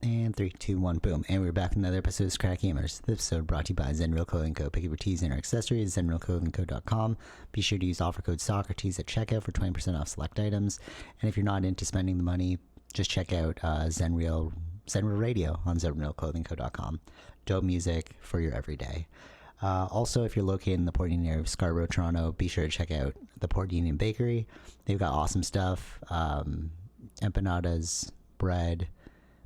And 3, 2, 1, boom. And we're back with another episode of Scrap Gamers. This episode brought to you by Zenreal Clothing Co. Pick up your tees and our accessories at zenrealclothingco.com. Be sure to use offer code SOCCRATES at checkout for 20% off select items. And if you're not into spending the money, just check out Zenreal Radio on zenrealclothingco.com. Dope music for your everyday. Also, if you're located in the Port Union area of Scarborough, Toronto, be sure to check out the Port Union Bakery. They've got awesome stuff. Empanadas, bread,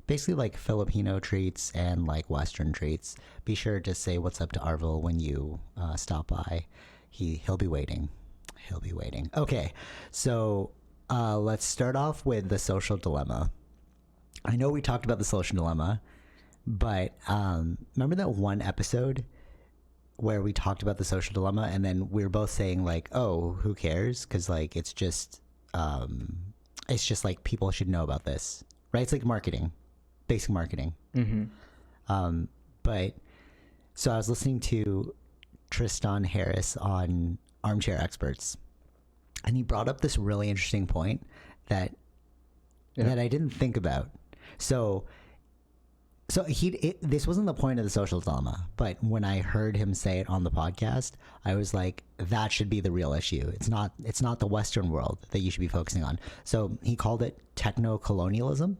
basically like Filipino treats and like Western treats. Be sure to say what's up to Arvil when you stop by. He'll be waiting. Okay, so let's start off with the social dilemma. I know we talked about the social dilemma, but remember that one episode where we talked about the social dilemma and then we were both saying like, oh, who cares? Because like it's just like people should know about this, right? It's like marketing. Basic marketing. But so I was listening to Tristan Harris on Armchair Experts, and he brought up this really interesting point that I didn't think about. So this wasn't the point of the social dilemma, but when I heard him say it on the podcast, I was like, that should be the real issue. It's not the Western world that you should be focusing on. So he called it Techno Colonialism.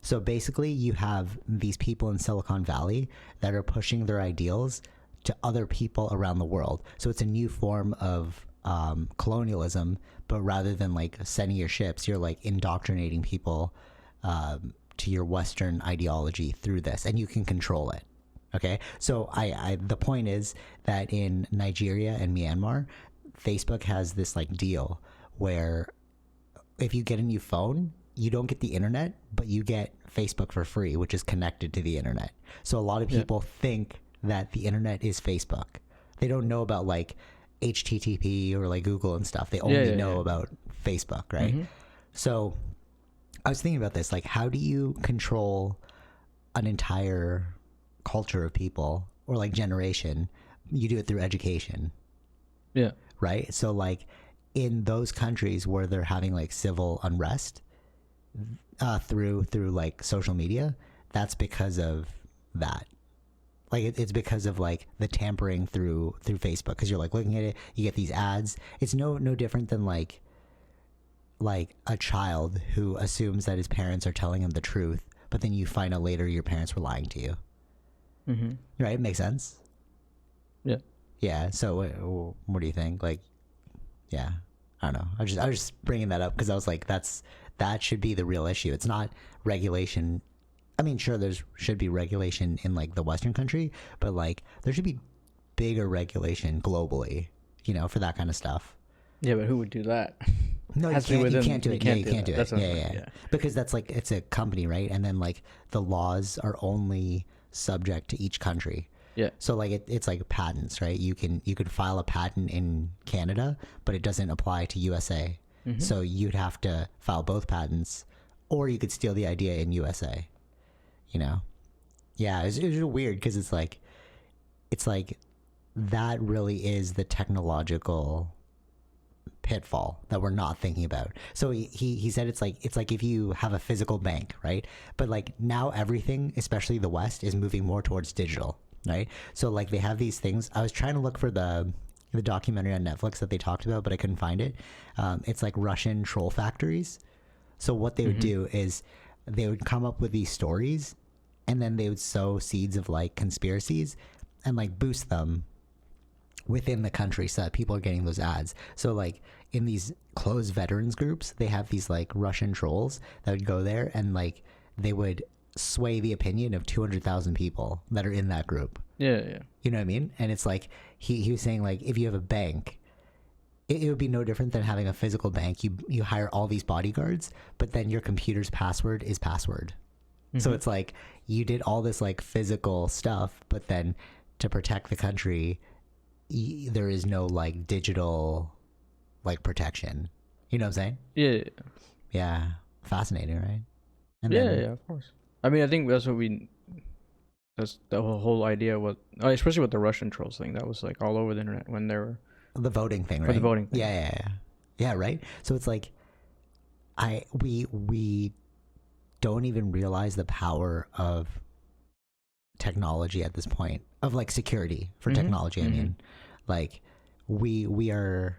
So basically, you have these people in Silicon Valley that are pushing their ideals to other people around the world. So it's a new form of colonialism, but rather than like sending your ships, you're like indoctrinating people to your Western ideology through this, and you can control it. Okay, so the point is that in Nigeria and Myanmar, Facebook has this like deal where if you get a new phone, you don't get the internet, but you get Facebook for free, which is connected to the internet. So a lot of people think that the internet is Facebook. They don't know about like HTTP or like Google and stuff. They only know about Facebook, right? So I was thinking about this, like how do you control an entire culture of people or like generation? You do it through education. Yeah. Right? So like in those countries where they're having like civil unrest, through like social media, that's because of that. Like it's because of like the tampering through Facebook, because you're like looking at it, you get these ads. It's no different than like a child who assumes that his parents are telling him the truth, but then you find out later your parents were lying to you. Right? It makes sense. Yeah. So what do you think? Like, yeah, I don't know. I was just bringing that up because I was like, that should be the real issue. It's not regulation. I mean, sure, should be regulation in like the Western country, but like there should be bigger regulation globally, for that kind of stuff. Yeah, but who would do that? No, you can't do it. You can't do it. Yeah. Because that's like, it's a company, right? And then like the laws are only subject to each country. Yeah. So like it's like patents, right? You could file a patent in Canada, but it doesn't apply to USA. So you'd have to file both patents, or you could steal the idea in USA. Yeah, it's weird because it's like that really is the technological pitfall that we're not thinking about. So he said it's like if you have a physical bank, right? But like now everything, especially the West, is moving more towards digital, right? So like they have these things. I was trying to look for the documentary on Netflix that they talked about, but I couldn't find it. It's like Russian troll factories. So what they would do is they would come up with these stories, and then they would sow seeds of like conspiracies and like boost them within the country so that people are getting those ads. So like in these closed veterans groups, they have these like Russian trolls that would go there and like they would sway the opinion of 200,000 people that are in that group. Yeah. You know what I mean? And it's like he was saying like if you have a bank, it would be no different than having a physical bank. You hire all these bodyguards, but then your computer's password is password. So it's like you did all this like physical stuff, but then to protect the country, there is no like digital like protection. You know what I'm saying? Yeah. Fascinating, right? And yeah, of course. I mean, I think that's the whole idea. Especially with the Russian trolls thing, that was like all over the internet when they were the voting thing, right? The voting thing. Yeah, right. So it's like we don't even realize the power of technology at this point, of like security for technology. I mean, like we are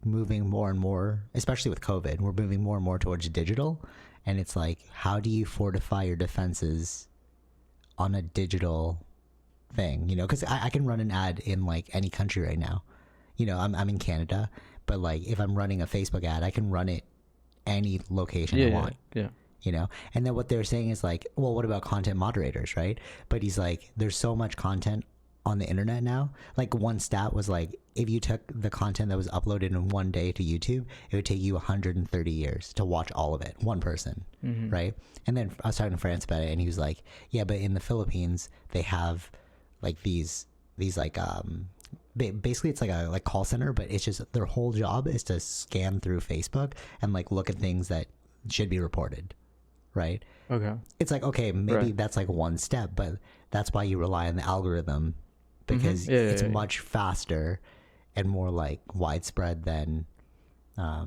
moving more and more, especially with COVID, we're moving more and more towards digital. And it's like, how do you fortify your defenses on a digital thing? You know, because I can run an ad in like any country right now. You know, I'm in Canada, but like if I'm running a Facebook ad, I can run it any location I want. Yeah. You know, and then what they're saying is like, well, what about content moderators, right? But he's like, there's so much content on the internet now. Like one stat was like, if you took the content that was uploaded in one day to YouTube, it would take you 130 years to watch all of it, one person, right? And then I was talking to France about it, and he was like, yeah, but in the Philippines they have like these like basically it's like a like call center, but it's just their whole job is to scan through Facebook and like look at things that should be reported, right? Okay. It's like, okay, maybe that's like one step, but that's why you rely on the algorithm, because it's much faster and more like widespread than I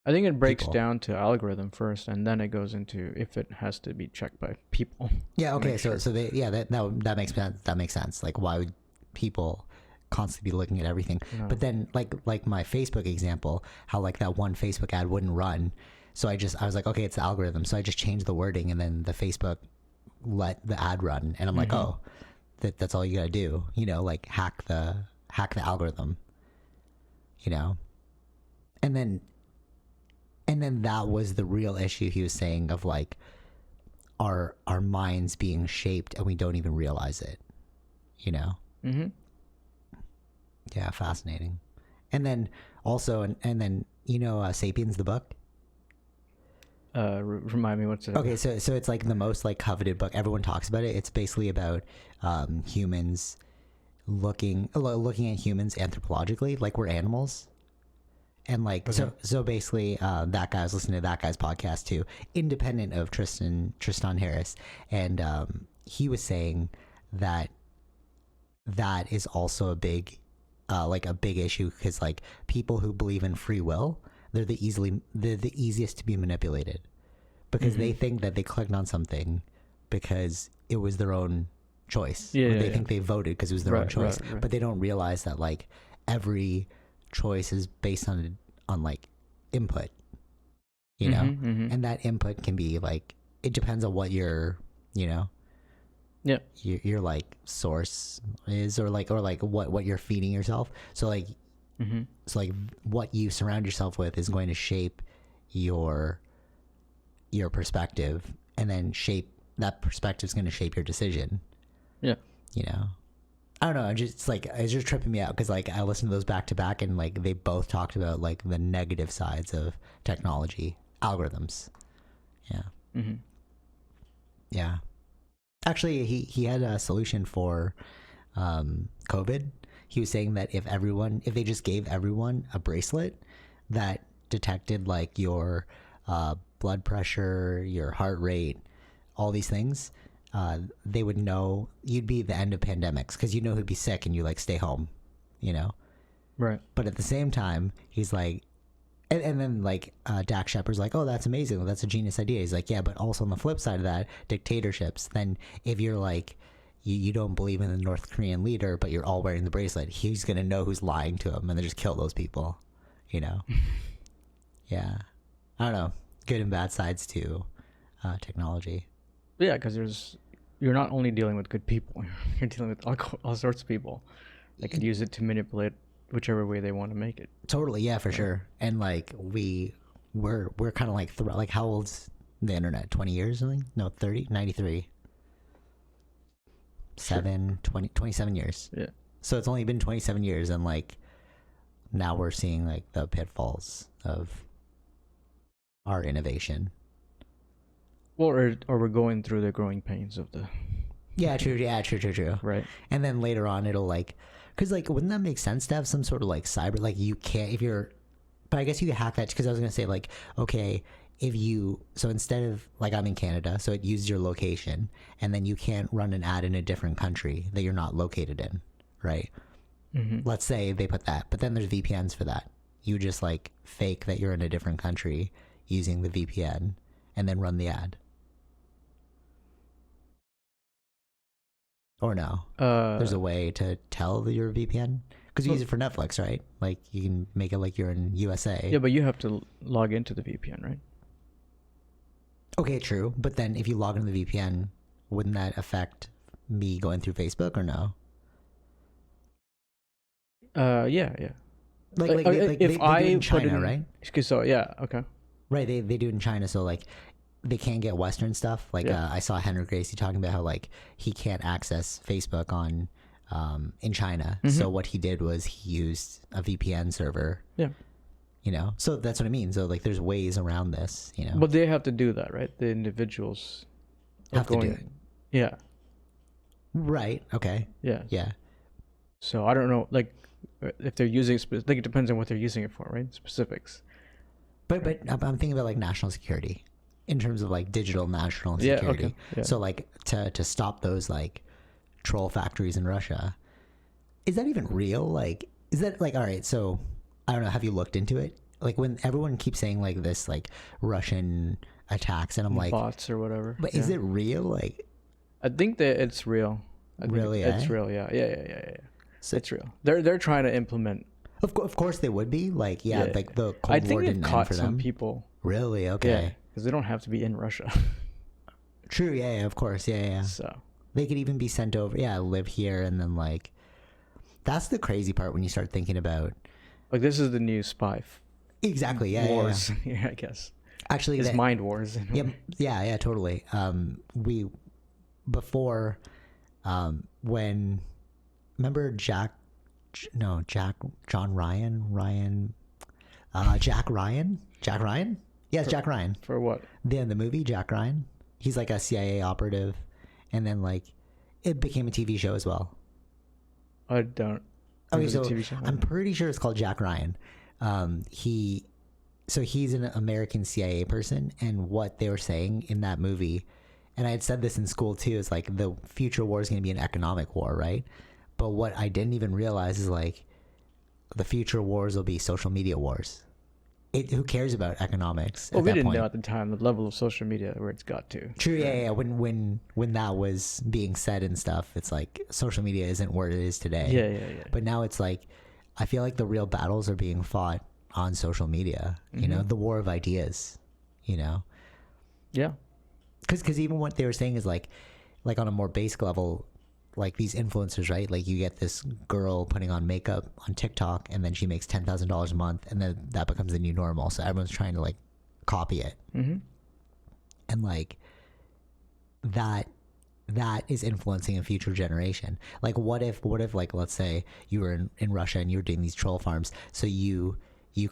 think it breaks down to algorithm first, and then it goes into if it has to be checked by people. Yeah, okay. So they that makes sense. That makes sense. Like, why would people constantly be looking at everything? No. But then like my Facebook example, how like that one Facebook ad wouldn't run. So I was like, okay, it's the algorithm. So I just changed the wording, and then the Facebook let the ad run, and I'm like, oh, that's all you gotta do, you know, like hack the algorithm, you know, and then that was the real issue he was saying of like our minds being shaped and we don't even realize it, you know. Yeah, fascinating. And then also and then you know Sapiens the book. Remind me what's it okay about? So it's like the most like coveted book, everyone talks about it. It's basically about humans looking at humans anthropologically, like we're animals. And like so basically that guy, I was listening to that guy's podcast too, independent of Tristan Harris, and he was saying that is also a big issue, because like people who believe in free will, they're the easiest to be manipulated, because they think that they clicked on something because it was their own choice. They think they voted because it was their own choice, right. But they don't realize that like every choice is based on like input, you know, and that input can be like, it depends on what your, you know, your like source is, or like what you're feeding yourself. So like so like what you surround yourself with is going to shape your perspective, and then that perspective is going to shape your decision. You know, I don't know, it's just tripping me out, because like I listened to those back to back, and like they both talked about like the negative sides of technology algorithms. Yeah Actually, he had a solution for COVID. He was saying that if they just gave everyone a bracelet that detected like your blood pressure, your heart rate, all these things, they would know you'd be the end of pandemics, because you know who'd be sick and you like stay home, you know? Right. But at the same time, he's like, and then like Dak Shepard's like, oh, that's amazing, that's a genius idea. He's like, yeah, but also on the flip side of that, dictatorships, then if you're like, you don't believe in the North Korean leader, but you're all wearing the bracelet, he's gonna know who's lying to him, and then just kill those people, you know? Yeah. I don't know, good and bad sides to technology. Yeah, because you're not only dealing with good people, you're dealing with all sorts of people that could use it to manipulate whichever way they want to make it. Totally, yeah, for sure. And like we're kind of like like, how old's the internet? 20 years, something? No, 30, 93. 27 years. Yeah. So it's only been 27 years, and like now we're seeing like the pitfalls of our innovation. Well, or we're going through the growing pains of the... Yeah, true. Right. And then later on, it'll like... Because, like, wouldn't that make sense to have some sort of, like, cyber... Like, you can't... If you're... But I guess you could hack that, because I was going to say, like, okay, if you... So instead of... Like, I'm in Canada, so it uses your location, and then you can't run an ad in a different country that you're not located in, right? Let's say they put that. But then there's VPNs for that. You just, like, fake that you're in a different country using the VPN, and then run the ad. Or no? There's a way to tell that you're a VPN because you use it for Netflix, right? Like you can make it like you're in USA. Yeah, but you have to log into the VPN, right? Okay, true. But then if you log into the VPN, wouldn't that affect me going through Facebook or no? Yeah. Like if they do I it in put China, in, right? So yeah, okay. Right, they do it in China, so like they can't get Western stuff. Like Yeah. I saw Henry Gracie talking about how like he can't access Facebook on in China. So what he did was he used a VPN server. Yeah. You know, so that's what I mean. So like, there's ways around this. You know, But they have to do that, right? The individuals are have to do it. Yeah. Right. Okay. Yeah. Yeah. So I don't know, like, if they're using, like, it depends on what they're using it for, right? Specifics. But I'm thinking about like national security, in terms of like digital national security. Yeah. Okay. Yeah. So like to stop those like troll factories in Russia, is that even real? Like, is that like, all right? So I don't know. Have you looked into it? Like when everyone keeps saying like this, like Russian attacks, and I'm like, bots or whatever. but is it real? Like, I think that it's real. Really, it's eh? real. Yeah. So- It's real. They're trying to implement. of course they would be. Like, yeah, like the Cold I think War it didn't end caught for some them. people. Really? Okay. Because they don't have to be in Russia. True. Yeah. Of course. Yeah. So They could even be sent over. Yeah, live here, and then like, that's the crazy part when you start thinking about. like this is the new spy Exactly. Yeah. wars. Yeah, I guess. Actually, It's mind wars. Yeah. Totally. We before, when remember Jack Ryan. Yes, Jack Ryan. For what? The movie Jack Ryan. He's like a CIA operative, and then like it became a TV show as well. I don't. Okay, Is it a so TV show? I'm pretty sure it's called Jack Ryan. He's an American CIA person, and what they were saying in that movie, and I had said this in school too, is like the future war is going to be an economic war, right? But what I didn't even realize is like the future wars will be social media wars. Who cares about economics? Well, at we that didn't point? know at the time the level of social media where it's got to. True, yeah. When that was being said and stuff, it's like social media isn't where it is today. Yeah. But now it's like, I feel like the real battles are being fought on social media. You know, the war of ideas. You know, Yeah. because even what they were saying is like on a more basic level, like these influencers, right? Like you get this girl putting on makeup on TikTok, and then she makes $10,000 a month, and then that becomes the new normal. So everyone's trying to like copy it. And like that is influencing a future generation. Like what if like, let's say you were in Russia and you were doing these troll farms, so you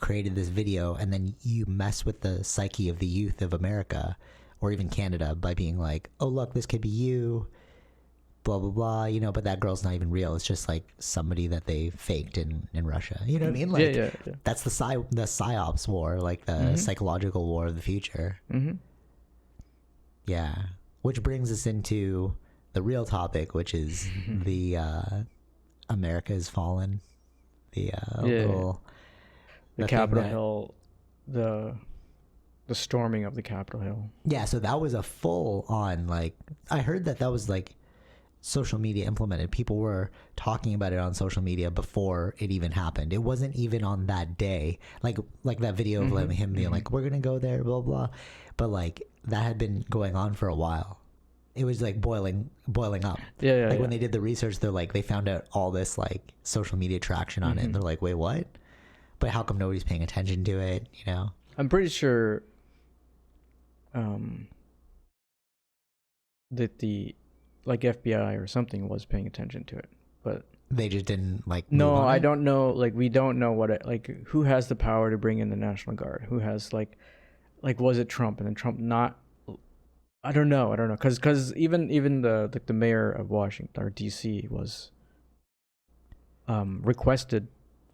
created this video, and then you mess with the psyche of the youth of America or even Canada by being like, oh look, this could be you, blah blah blah, you know, but that girl's not even real. It's just like somebody that they faked in Russia. You know what I mean? Like, Yeah. that's the psyops war, like the psychological war of the future. Yeah, which brings us into the real topic, which is the America has fallen. The The Capitol Hill, the storming of the Capitol Hill. Yeah, so that was a full on, like, I heard that was like social media implemented. People were talking about it on social media before it even happened. It wasn't even on that day. Like that video of him being like, we're gonna go there, blah blah. But like that had been going on for a while. It was like boiling up. Yeah. Like when they did the research, they're like, they found out all this like social media traction on it, and they're like, wait, what? But how come nobody's paying attention to it? You know? I'm pretty sure that the like FBI or something was paying attention to it, but They just didn't like. no, move on I it? don't know. Like we don't know what it like. Who has the power to bring in the National Guard? Who has like was it Trump? And then Trump not. I don't know. Because even the mayor of Washington or DC was requested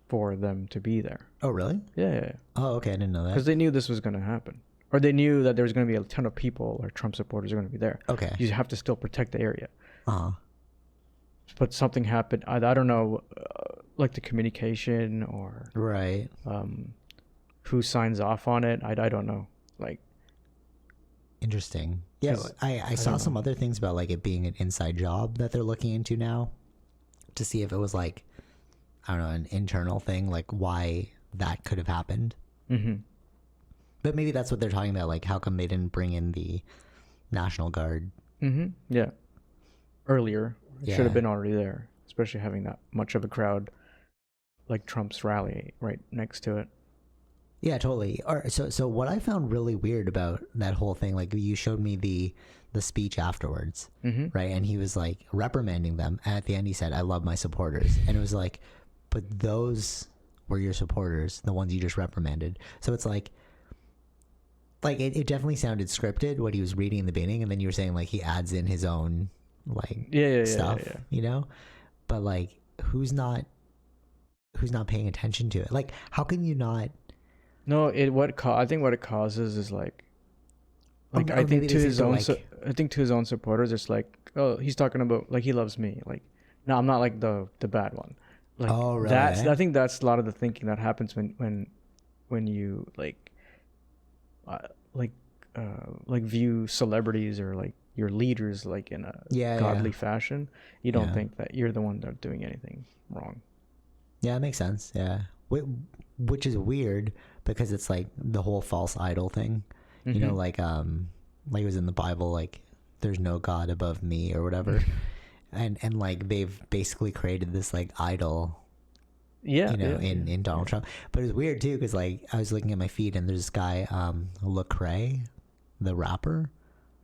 for them to be there. Oh really? Yeah. Oh okay, I didn't know that. Because they knew this was going to happen, or they knew that there was going to be a ton of people or Trump supporters are going to be there. Okay. You have to still protect the area. But something happened. I don't know, like the communication or right. Who signs off on it. I don't know. Like, interesting. Yeah, 'Cause I saw don't some know. other things about like it being an inside job that they're looking into now to see if it was like, I don't know, an internal thing, like why that could have happened. Mm-hmm. But maybe that's what they're talking about. Like, how come they didn't bring in the National Guard? Mm-hmm. Yeah. Earlier, it should have Yeah. been already there, especially having that much of a crowd like Trump's rally right next to it. Yeah, totally. Or so what I found really weird about that whole thing, like you showed me the speech afterwards, Mm-hmm. right? And he was like reprimanding them. And at the end, he said, "I love my supporters," and it was like, but those were your supporters, the ones you just reprimanded. So it's like it definitely sounded scripted what he was reading in the beginning, and then you were saying like he adds in his own like stuff, you know. But like, who's not paying attention to it? Like, how can you not? No, I think what it causes is like Or I think maybe to they his think own like, I think to his own supporters it's like, oh, he's talking about like he loves me. Like, no, I'm not like the bad one. Like oh really? that's Eh? I think that's a lot of the thinking that happens when you uh, like like view celebrities or like your leaders like in a Yeah, godly fashion. You don't yeah. think that you're the one that's doing anything wrong. Yeah, it makes sense. Yeah. Which is weird because it's like the whole false idol thing. Mm-hmm. You know, like it was in the Bible, like there's no God above me or whatever. and like they've basically created this like idol, Yeah, you know, yeah, in Donald Trump. But it's weird too because like I was looking at my feed and there's this guy Lecrae, the rapper.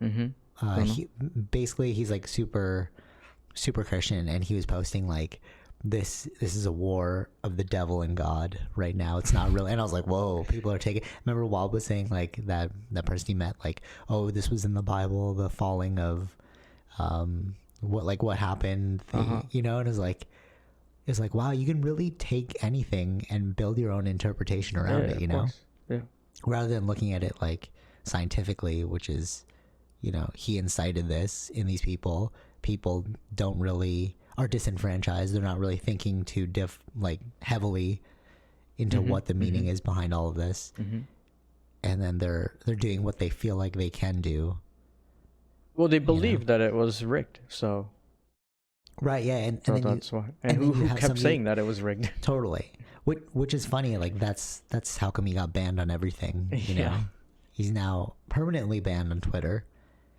Mm-hmm. He basically he's like super Christian, and he was posting like this is a war of the devil and God right now. It's not real. And I was like, whoa, people are taking. Remember Wald was saying like that person he met, like, oh, this was in the Bible, the falling of what happened, you know. And it's like wow, you can really take anything and build your own interpretation around it, you know. Course. Yeah. Rather than looking at it like scientifically, which is, you know, he incited this in these people. People don't really are disenfranchised. They're not really thinking too like heavily into what the meaning is behind all of this. Mm-hmm. And then they're doing what they feel like they can do. Well, they believed that it was rigged, so right, yeah, and so then that's why. And and then who you have kept saying that it was rigged? totally, which is funny. Like that's how come he got banned on everything. You know, he's now permanently banned on Twitter.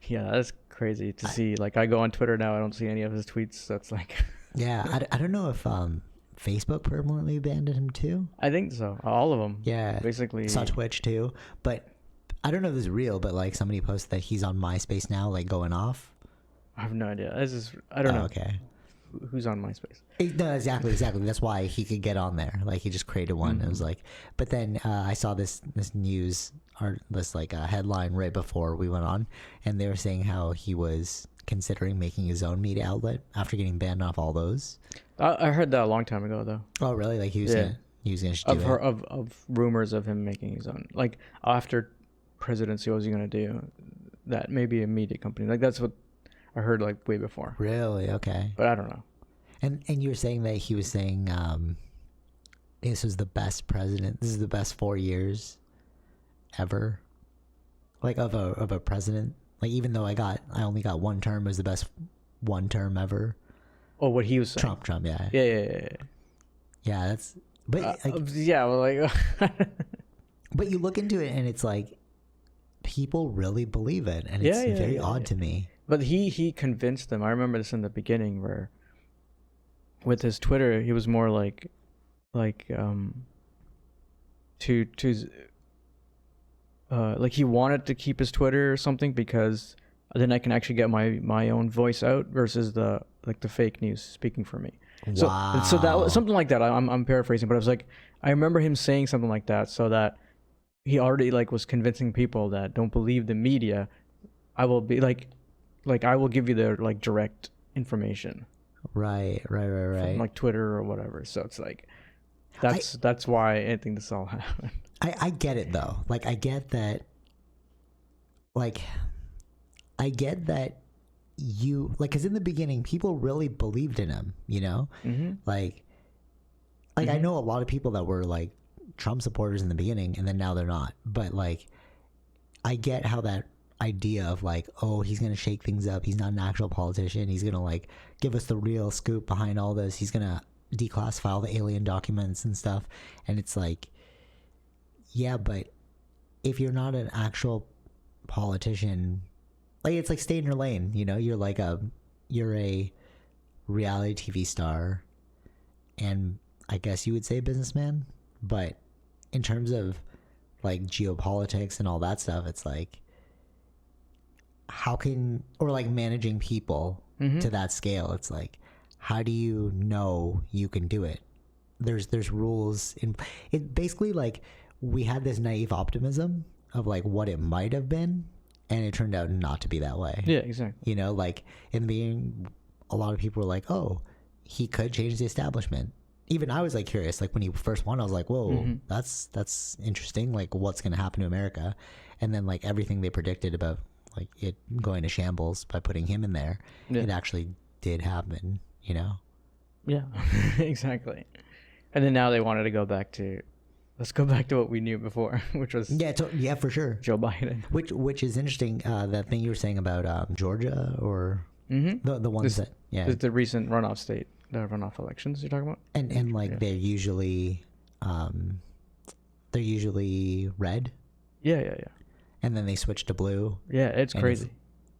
Yeah, that's crazy to see. Like, I go on Twitter now, I don't see any of his tweets. That's like, yeah, I don't know if Facebook permanently banned him too. I think so. All of them. Yeah, Basically. saw Twitch too, but I don't know if this is real. But like somebody posted that he's on MySpace now, like going off. I have no idea. I don't know. Okay. Who's on MySpace? No, exactly. That's why he could get on there. Like he just created one. It was like, but then I saw this news or this like headline right before we went on, and they were saying how he was considering making his own media outlet after getting banned off all those. I heard that a long time ago, though. Oh, really? Like he was gonna just do it. Of rumors of him making his own. Like after presidency, what was he gonna do? That maybe a media company. Like that's what I heard like way before. Really? Okay. But I don't know. And you were saying that he was saying this was the best president. This is the best 4 years ever. Like of a president. Like even though I only got one term, it was the best one term ever. Oh, what he was saying. Trump, yeah. Yeah. Yeah, that's but yeah, well, like but you look into it and it's like people really believe it, and it's very odd to me. But he convinced them. I remember this in the beginning where with his Twitter, he was more like like he wanted to keep his Twitter or something because then I can actually get my own voice out versus the fake news speaking for me. Wow. So that was something like that. I'm paraphrasing, but I was like, I remember him saying something like that, so that he already like was convincing people that don't believe the media. I will be like I will give you their like direct information. Right. From like Twitter or whatever. So it's like that's why I think this all happened. I get it though. Like I get that. Like I get that you like because in the beginning people really believed in him. You know, like I know a lot of people that were like Trump supporters in the beginning and then now they're not. But like I get how that idea of like, oh, he's gonna shake things up, he's not an actual politician, he's gonna like give us the real scoop behind all this, he's gonna declassify all the alien documents and stuff. And it's like, yeah, but if you're not an actual politician, like, it's like stay in your lane, you know. You're a reality TV star, and I guess you would say businessman, but in terms of like geopolitics and all that stuff, it's like, how can, or like managing people to that scale, it's like, how do you know you can do it? There's rules in it. Basically, like, we had this naive optimism of like what it might have been, and it turned out not to be that way. Yeah, exactly. You know, like in the beginning, a lot of people were like, oh, he could change the establishment. Even I was like curious, like when he first won, I was like, whoa, that's interesting, like what's going to happen to America. And then like everything they predicted about like it going to shambles by putting him in there, it actually did happen, you know. Yeah. Exactly. And then now they wanted to go back to, let's go back to what we knew before, which was yeah, for sure, Joe Biden. Which is interesting. That thing you were saying about Georgia, or the ones the recent runoff state, the runoff elections you're talking about, and like they're usually red. Yeah. And then they switch to blue. Yeah, it's crazy.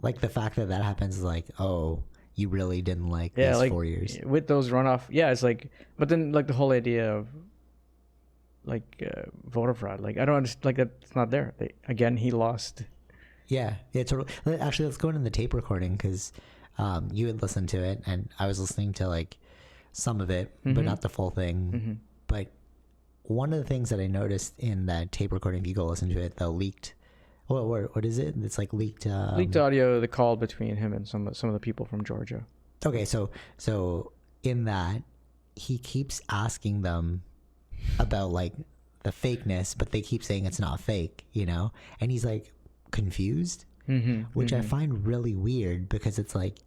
Like the fact that happens is like, oh, you really didn't like these like 4 years with those runoff. Yeah, it's like, but then like the whole idea of like voter fraud, like I don't understand, like that's not there. He lost. Yeah, totally. Actually, let's go into the tape recording, because you had listened to it and I was listening to like some of it, but not the full thing. But one of the things that I noticed in that tape recording, if you go listen to it, the leaked, what is it? It's like leaked audio, the call between him and some of the people from Georgia. Okay, so in that, he keeps asking them about like the fakeness, but they keep saying it's not fake, you know, and he's like confused, which I find really weird, because it's like,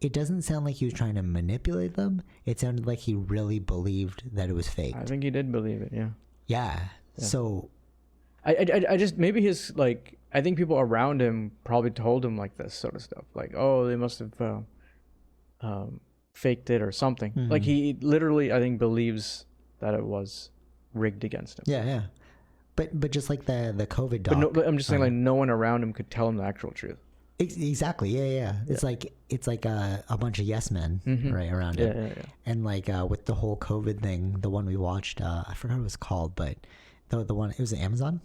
it doesn't sound like he was trying to manipulate them. It sounded like he really believed that it was fake. I think he did believe it. Yeah. So I just, maybe his like, I think people around him probably told him like this sort of stuff, like, oh, they must have faked it or something. Like he literally, I think, believes that it was rigged against him. Yeah. But just like the COVID doc. But I'm just saying, like, no one around him could tell him the actual truth. Exactly. Yeah. It's like a bunch of yes men right around it. Yeah. And like with the whole COVID thing, the one we watched, I forgot what it was called, but the one, it was Amazon.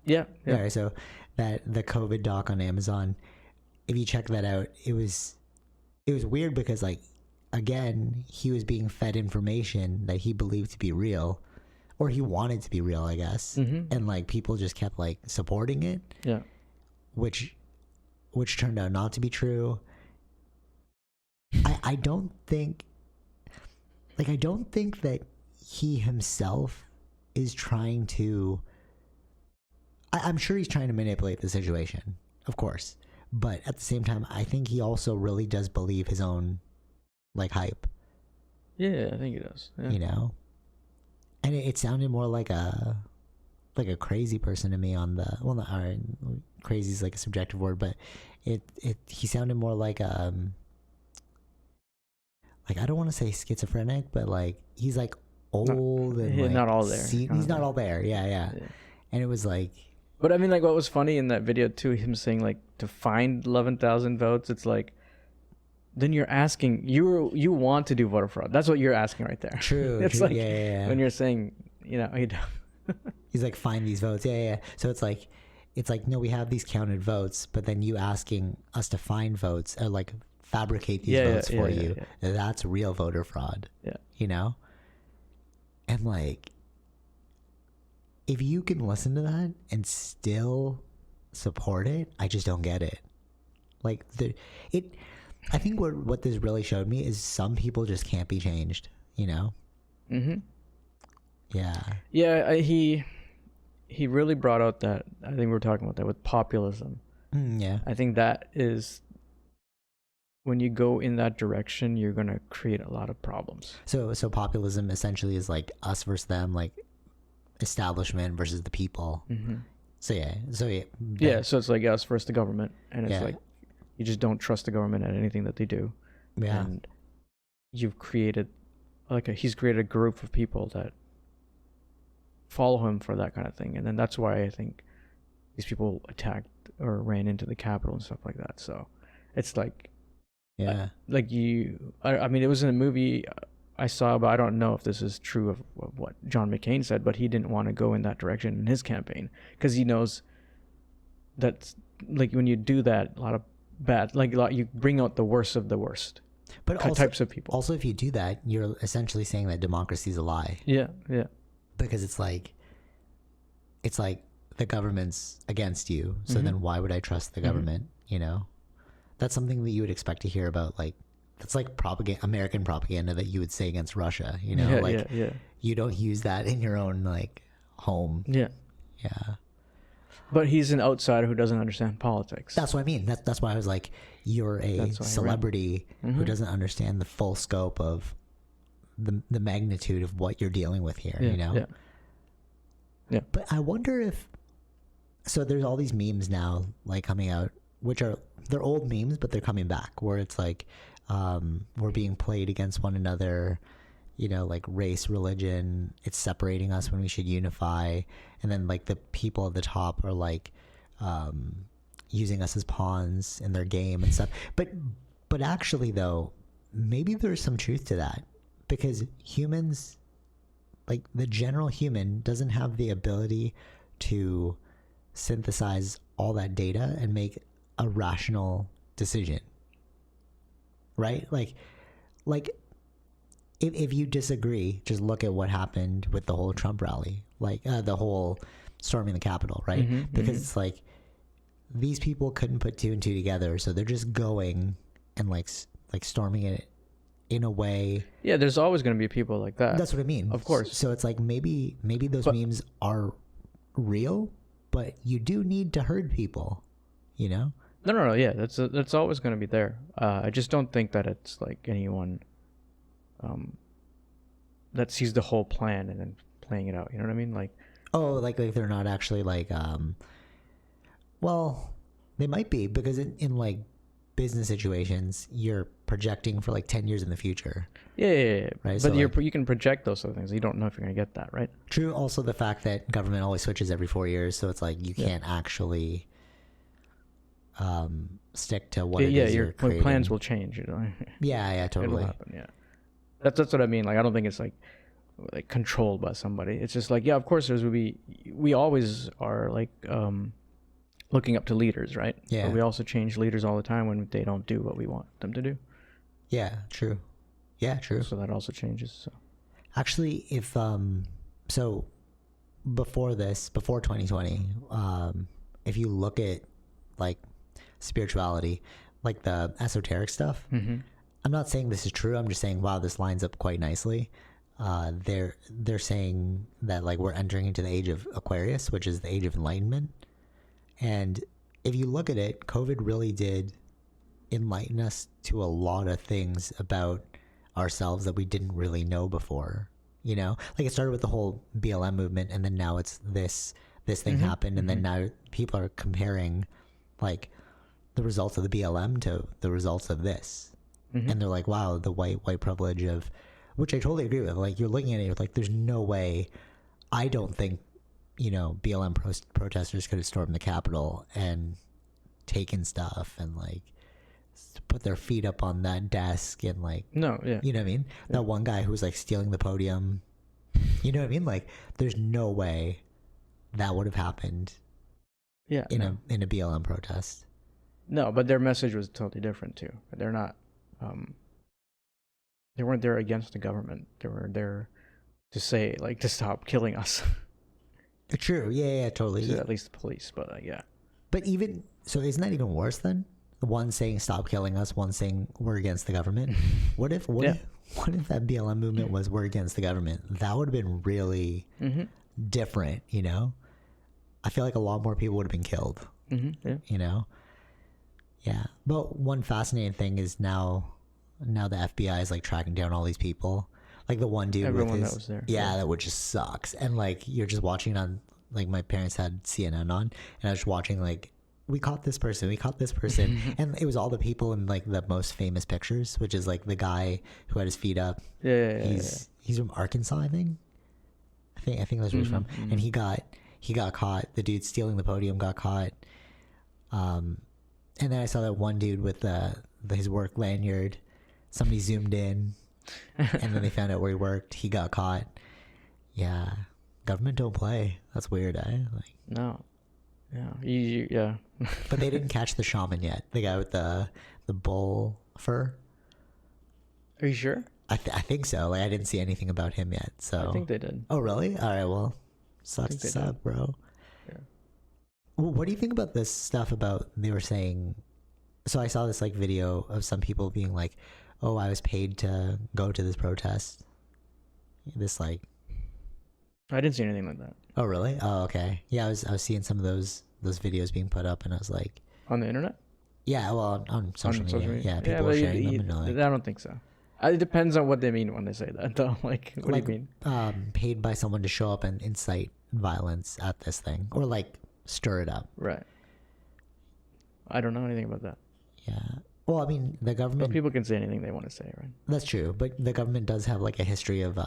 Yeah. Right, so that the COVID doc on Amazon, if you check that out, it was weird, because like, again, he was being fed information that he believed to be real, or he wanted to be real, I guess. And like people just kept like supporting it. Yeah. Which turned out not to be true. I don't think that he himself is trying to, I'm sure he's trying to manipulate the situation, of course, but at the same time, I think he also really does believe his own like hype. Yeah, I think he does. Yeah. You know, and it sounded more like a crazy person to me on the, well, not, crazy is like a subjective word, but he sounded more like I don't want to say schizophrenic, but like he's like old and like not all there. He's not all there. Yeah. And it was like, but I mean, like, what was funny in that video too, him saying like, to find 11,000 votes, it's like, then you're asking, you want to do voter fraud. That's what you're asking right there. True. It's true. like, Yeah. when you're saying, you know, he's like, find these votes. Yeah. So it's like, no, we have these counted votes, but then you asking us to find votes or like fabricate these votes for you. Yeah. That's real voter fraud. Yeah. You know? And like, if you can listen to that and still support it, I just don't get it. Like I think what this really showed me is some people just can't be changed, you know? Yeah. Yeah, he really brought out that, I think we were talking about that with populism. Yeah. I think that is, when you go in that direction, you're going to create a lot of problems. So populism essentially is like us versus them, like establishment versus the people. So yeah. Yeah, so it's like us versus the government, and it's Yeah. like you just don't trust the government at anything that they do, Yeah. and you've created he's created a group of people that follow him for that kind of thing, and then that's why I think these people attacked or ran into the Capitol and stuff like that. So it's like, Yeah. I mean, it was in a movie I saw, but I don't know if this is true of what John McCain said, but he didn't want to go in that direction in his campaign because he knows that, like, when you do that, a lot of bad, you bring out the worst of the worst But also, types of people. Also, if you do that, you're essentially saying that democracy is a lie. Yeah. Because it's like the government's against you. So then why would I trust the government? You know, that's something that you would expect to hear about. Like, that's like American propaganda that you would say against Russia. You know, you don't use that in your own like home. Yeah. But he's an outsider who doesn't understand politics. That's what I mean. That's why I was like, you're a celebrity who doesn't understand the full scope of the magnitude of what you're dealing with here. You know. Yeah. But I wonder if. So there's all these memes now like coming out, which they're old memes, but they're coming back, where it's like we're being played against one another, you know, like race, religion, it's separating us when we should unify. And then like the people at the top are like using us as pawns in their game and stuff. But actually though, maybe there's some truth to that, because humans, like the general human, doesn't have the ability to synthesize all that data and make a rational decision, right? Like if you disagree, just look at what happened with the whole Trump rally, like the whole storming the Capitol, right? Because it's like these people couldn't put two and two together, so they're just going and like storming it in a way. Yeah, there's always going to be people like that. That's what I mean. Of course. So it's like maybe those memes are real, but you do need to herd people, you know? No. Yeah, that's always going to be there. I just don't think that it's like anyone that sees the whole plan and then playing it out. You know what I mean? Like, like they're not actually like, well, they might be, because in like business situations, you're projecting for like 10 years in the future. Yeah. Right. But So you can project those sort of things. You don't know if you're going to get that, right? True. Also, the fact that government always switches every 4 years, so it's like you can't actually stick to what it is your you're creating. plans will change. You know? Yeah, totally. It'll happen, yeah. That's what I mean. Like, I don't think it's like controlled by somebody. It's just like, yeah, of course we always are like looking up to leaders, right? Yeah. But we also change leaders all the time when they don't do what we want them to do. Yeah, true. Yeah, true. So that also changes. So actually, if so before 2020, if you look at like spirituality, like the esoteric stuff, I'm not saying this is true. I'm just saying, wow, this lines up quite nicely. They're saying that like we're entering into the age of Aquarius, which is the age of enlightenment. And if you look at it, COVID really did enlighten us to a lot of things about ourselves that we didn't really know before. You know, like it started with the whole BLM movement, and then now it's this thing happened, and then now people are comparing like the results of the BLM to the results of this. And they're like, wow, the white privilege of, which I totally agree with. Like, you're looking at it, you're like, there's no way. I don't think, you know, BLM protesters could have stormed the Capitol and taken stuff and like put their feet up on that desk and like, no, yeah, you know what I mean? Yeah. That one guy who was like stealing the podium, you know what I mean? Like, there's no way that would have happened. Yeah, in a BLM protest. No, but their message was totally different too. They're not. They weren't there against the government. They were there to say, like, to stop killing us. True. Yeah, totally. At least the police, but yeah. But even so, isn't that even worse then? One saying stop killing us, one saying we're against the government. What if that BLM movement was we're against the government? That would have been really different, you know? I feel like a lot more people would have been killed. Yeah. You know? Yeah. But one fascinating thing is now the FBI is like tracking down all these people. Like the one dude everyone with his, that was there. Yeah, that would just sucks. And like you're just watching it on like my parents had CNN on, and I was watching like, we caught this person, and it was all the people in like the most famous pictures, which is like the guy who had his feet up. Yeah. He's from Arkansas, I think. I think that's where he's from, and he got caught. The dude stealing the podium got caught. And then I saw that one dude with his work lanyard. Somebody zoomed in, and then they found out where he worked. He got caught. Yeah, government don't play. That's weird, eh? Like, No. Yeah. Yeah. but they didn't catch the shaman yet. The guy with the bull fur. Are you sure? I think so. Like, I didn't see anything about him yet. So I think they did. Oh, really? All right. Well, sucks to suck, bro. Yeah. Well, what do you think about this stuff about they were saying? So I saw this like video of some people being like, "Oh, I was paid to go to this protest." This like. I didn't see anything like that. Oh, really? Oh, okay. Yeah, I was seeing some of those videos being put up, and I was like, on the internet. Yeah, well, on social media. Yeah, people but are sharing them. And I don't think so. It depends on what they mean when they say that, though. Like, what do you mean? Paid by someone to show up and incite violence at this thing, or like stir it up. Right. I don't know anything about that. Yeah. Well, I mean, the government. But people can say anything they want to say, right? That's true, but the government does have like a history of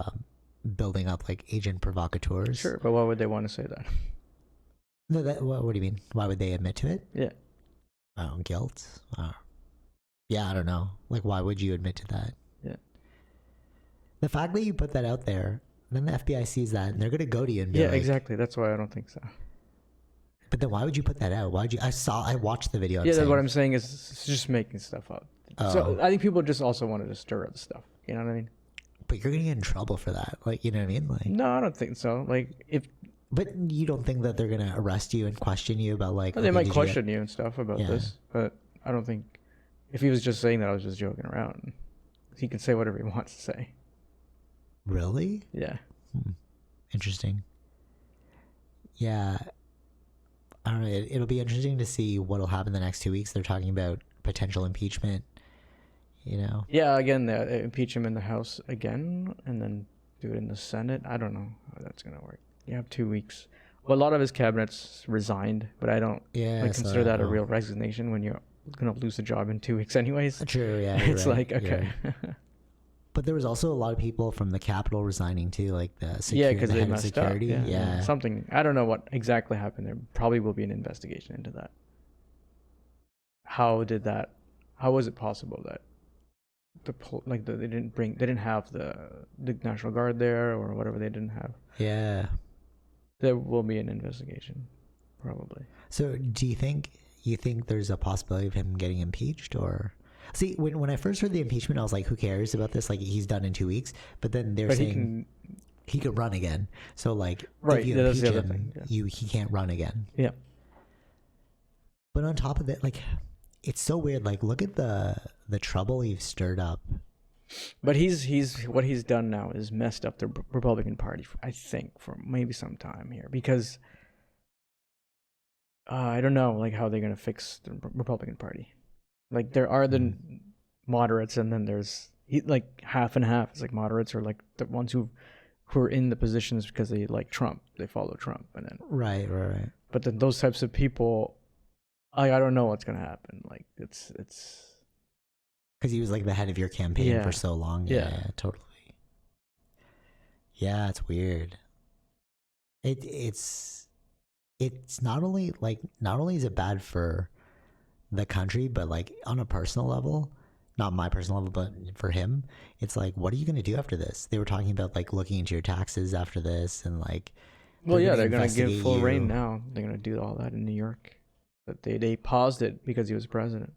building up like agent provocateurs. Sure, but why would they want to say that? No, what do you mean? Why would they admit to it? Yeah. Guilt. Yeah, I don't know. Like, why would you admit to that? Yeah. The fact that you put that out there, then the FBI sees that, and they're gonna go to you and be yeah, like, exactly. That's why I don't think so. But then why would you put that out? Why'd you? I watched the video. Yeah, what I'm saying is it's just making stuff up. So I think people just also wanted to stir up stuff. You know what I mean? But you're gonna get in trouble for that. Like, you know what I mean? Like, no, I don't think so. Like, if. But you don't think that they're gonna arrest you and question you about like? Well, they might question you and stuff about this, but I don't think. If he was just saying that, I was just joking around. He can say whatever he wants to say. Really? Yeah. Interesting. Yeah. I don't know. It'll be interesting to see what'll happen the next 2 weeks. They're talking about potential impeachment. You know. Yeah. Again, they impeach him in the House again, and then do it in the Senate. I don't know how that's gonna work. You have 2 weeks. Well, a lot of his cabinets resigned, but I don't consider that a real resignation when you're gonna lose a job in 2 weeks, anyways. True. Yeah. It's like okay. But there was also a lot of people from the Capitol resigning too, like the because they messed security. Up. Yeah. Something. I don't know what exactly happened. There probably will be an investigation into that. How was it possible that they didn't have the National Guard there or whatever they didn't have? Yeah. There will be an investigation, probably. So, do you think there's a possibility of him getting impeached, or? See, when I first heard the impeachment, I was like, who cares about this? Like, he's done in 2 weeks. But then they're saying he could run again. So, like, if you impeach him, he can't run again. Yeah. But on top of that, like, it's so weird. Like, look at the trouble he's stirred up. But what he's done now is messed up the Republican Party, I think, for maybe some time here. Because I don't know, like, how they're going to fix the Republican Party. Like, there are the moderates, and then there's like half and half. It's like moderates are like the ones who are in the positions because they like Trump, they follow Trump, and then right. But then those types of people, I don't know what's gonna happen. Like it's because he was like the head of your campaign for so long. Yeah, totally. Yeah, it's weird. It's not only is it bad for the country, but like on a personal level, not my personal level, but for him, it's like, what are you going to do after this? They were talking about like looking into your taxes after this, and like, they're going to give full reign now. They're going to do all that in New York, but they paused it because he was president.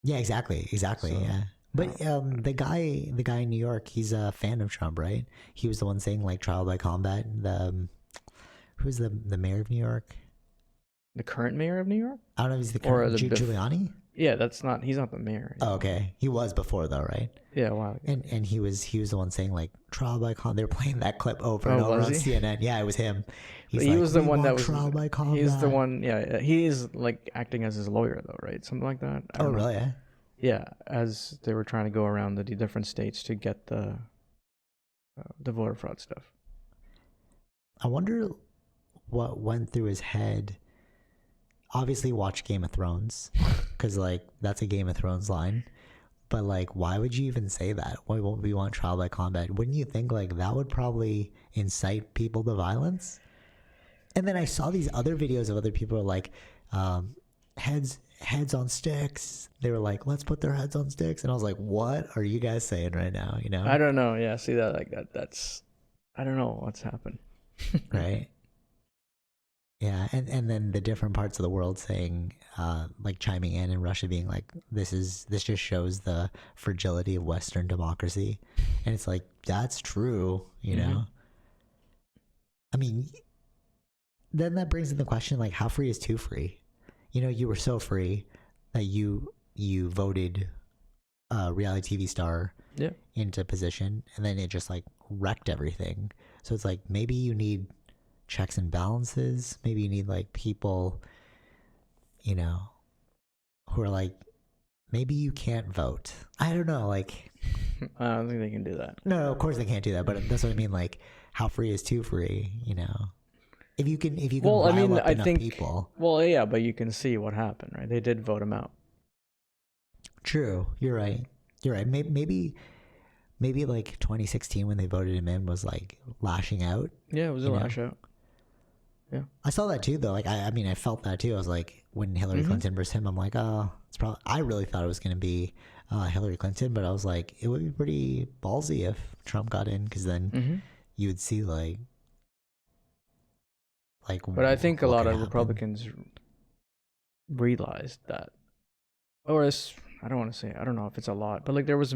Yeah, exactly. So, yeah. But the guy in New York, he's a fan of Trump, right? He was the one saying like trial by combat. Who's the mayor of New York? The current mayor of New York? I don't know if he's the current. Giuliani? Yeah, he's not the mayor. Oh, okay. He was before though, right? Yeah, a while ago. And he was the one saying like trial by combat. They were playing that clip over and over on CNN. Yeah, it was him. He was the one that was trial by combat. He's the one. Yeah, he's like acting as his lawyer though, right? Something like that. Oh, really? Yeah, as they were trying to go around the different states to get the voter fraud stuff. I wonder what went through his head. Obviously, watch Game of Thrones, because like that's a Game of Thrones line. But like, why would you even say that? Why won't we want trial by combat? Wouldn't you think like that would probably incite people to violence? And then I saw these other videos of other people like heads on sticks. They were like, let's put their heads on sticks. And I was like, what are you guys saying right now? You know? I don't know. Yeah, see that like that's I don't know what's happened. Right. Yeah, and then the different parts of the world saying, like chiming in, and Russia being like, this just shows the fragility of Western democracy, and it's like that's true, you know. I mean, then that brings in the question like, how free is too free? You know, you were so free that you voted a reality TV star into position, and then it just like wrecked everything. So it's like maybe you need checks and balances. Maybe you need like people, you know, who are like, maybe you can't vote. I don't know. Like, I don't think they can do that. No, of course they can't do that. But that's what I mean. Like, how free is too free? You know, if you can Well, I rile mean, up I enough think. people. Well, yeah, but you can see what happened, right? They did vote him out. True. You're right. You're right. Maybe like 2016 when they voted him in was like lashing out. Yeah, it was a lash out. Yeah, I saw that too, though. Like, I mean, I felt that too. I was like, when Hillary Clinton versus him, I'm like, oh, it's probably. I really thought it was going to be Hillary Clinton, but I was like, it would be pretty ballsy if Trump got in, because then you would see like. But I think a lot of Republicans realized that, or I don't want to say, I don't know if it's a lot, but like there was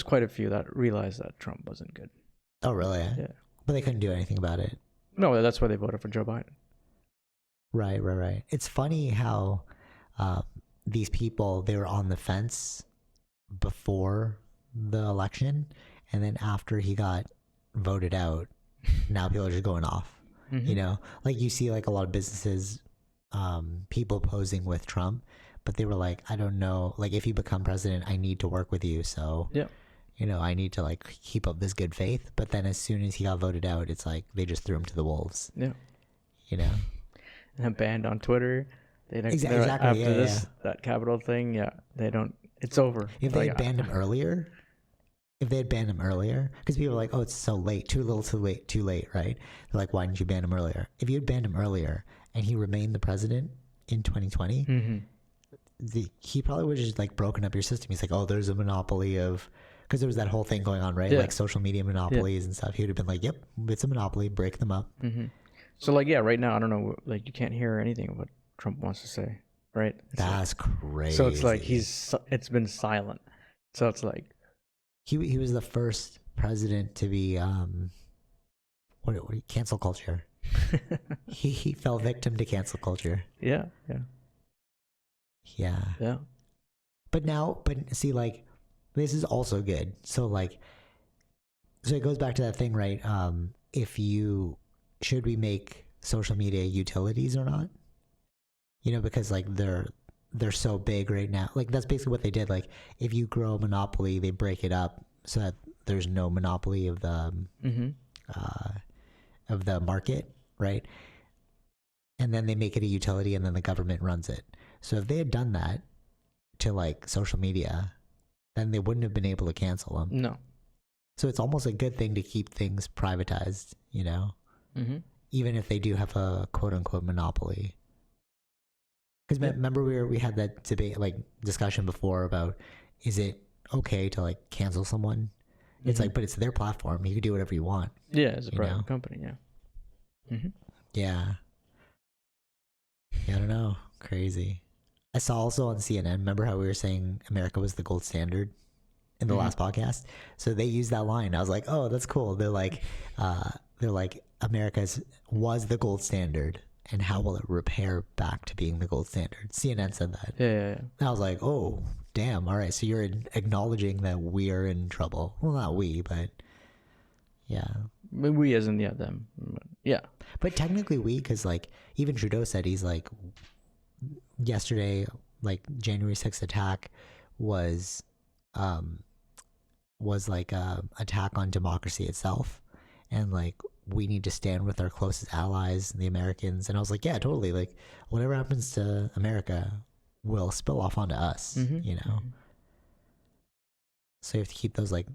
quite a few that realized that Trump wasn't good. Oh, really? Yeah. But they couldn't do anything about it. No, that's why they voted for Joe Biden. Right. It's funny how these people, they were on the fence before the election, and then after he got voted out, now people are just going off. You know, like you see like a lot of businesses, people posing with Trump, but they were like, I don't know, like if you become president, I need to work with you. So, you know, I need to like keep up this good faith. But then as soon as he got voted out, it's like they just threw him to the wolves. Yeah. You know? And banned on Twitter. Exactly. After that Capitol thing, they don't, it's over. If they had banned him earlier, because people are like, oh, it's so late, too little, too late, right? They're like, why didn't you ban him earlier? If you had banned him earlier and he remained the president in 2020, he probably would have just like broken up your system. He's like, oh, there's a monopoly of, because there was that whole thing going on, right? Like social media monopolies and stuff. He would have been like, yep, it's a monopoly, break them up. So like, right now, I don't know, like you can't hear anything of what Trump wants to say, right? That's crazy. So it's like it's been silent. So it's like, He was the first president to be what cancel culture. he fell victim to cancel culture. Yeah. But see, like this is also good. So it goes back to that thing, right? Should we make social media utilities or not? You know, because like they're so big right now. Like that's basically what they did. Like if you grow a monopoly, they break it up so that there's no monopoly of the market, right? And then they make it a utility, and then the government runs it. So if they had done that to like social media, then they wouldn't have been able to cancel them. No. So it's almost a good thing to keep things privatized, you know, even if they do have a quote unquote monopoly. Because remember we had that debate, like discussion before about, is it okay to like cancel someone? It's like, but it's their platform. You can do whatever you want. Yeah, it's a private company. Yeah. Yeah. I don't know. Crazy. I saw also on CNN, remember how we were saying America was the gold standard in the last podcast? So they used that line. I was like, oh, that's cool. They're like America was the gold standard, and how will it repair back to being the gold standard? CNN said that. Yeah. And I was like, oh, damn. All right. So you're acknowledging that we're in trouble. Well, not we, but yeah. We as in, them. Yeah. But technically we, because like even Trudeau said, he's like, yesterday, like January 6th attack was like a attack on democracy itself. And like we need to stand with our closest allies, the Americans. And I was like, yeah, totally. Like, whatever happens to America will spill off onto us, you know? Mm-hmm. So you have to keep those, like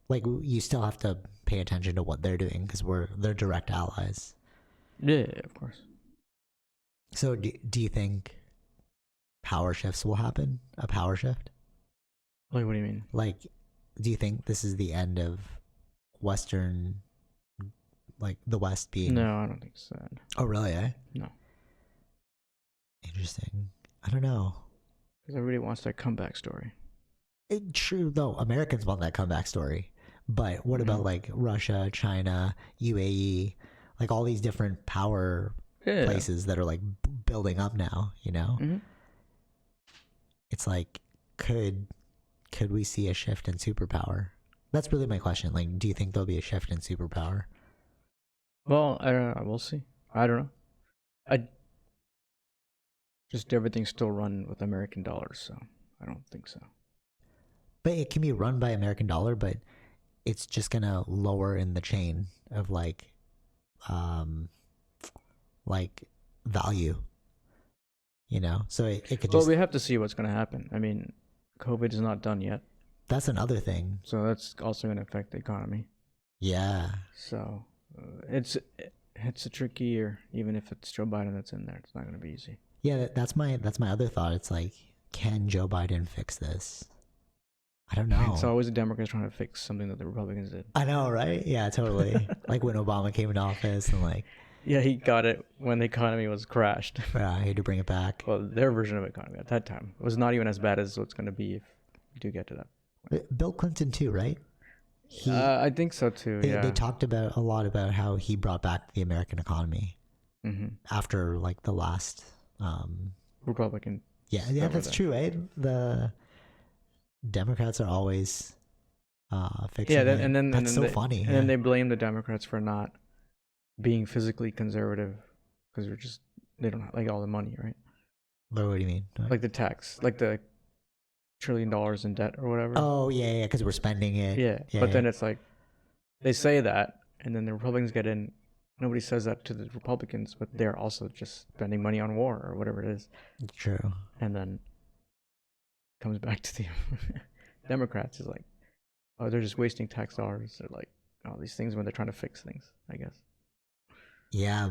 you still have to pay attention to what they're doing because they're direct allies. Yeah, of course. So do you think power shifts will happen? A power shift? Like, what do you mean? Like, do you think this is the end of Western, like the West being? No, I don't think so. Oh, really? No. Interesting. I don't know. Because everybody wants that comeback story. True though, Americans want that comeback story. But what about like Russia, China, UAE, like all these different power places that are like building up now? You know, it's like could we see a shift in superpower? That's really my question. Like, do you think there'll be a shift in superpower? Well, I don't know. We'll see. I don't know. Just everything's still run with American dollars, so I don't think so. But it can be run by American dollar, but it's just gonna lower in the chain of like value, you know. So it could just. Well, we have to see what's going to happen. I mean, COVID is not done yet. That's another thing. So that's also going to affect the economy. Yeah. So it's a tricky year. Even if it's Joe Biden that's in there, it's not going to be easy. Yeah, that's my other thought. It's like, can Joe Biden fix this? I don't know. It's always the Democrats trying to fix something that the Republicans did. I know, right? Yeah, totally. Like when Obama came into office and like. Yeah, he got it when the economy was crashed. Yeah, he had to bring it back. Well, their version of economy at that time was not even as bad as what's going to be if you do get to that point. Bill Clinton too, right? I think so too. They talked about a lot about how he brought back the American economy after like the last Republican. Yeah, that's true, right? The Democrats are always fixing it. And then that's so funny. And then they blame the Democrats for not being physically conservative because they don't have like all the money, right? What do you mean? Like the tax, like the $1 trillion in debt or whatever. Oh yeah, because we're spending it. Yeah, but then it's like they say that, and then the Republicans get in. Nobody says that to the Republicans, but they're also just spending money on war or whatever it is. True. And then it comes back to the Democrats. Is like, oh, they're just wasting tax dollars. They're like all these things when they're trying to fix things, I guess. Yeah.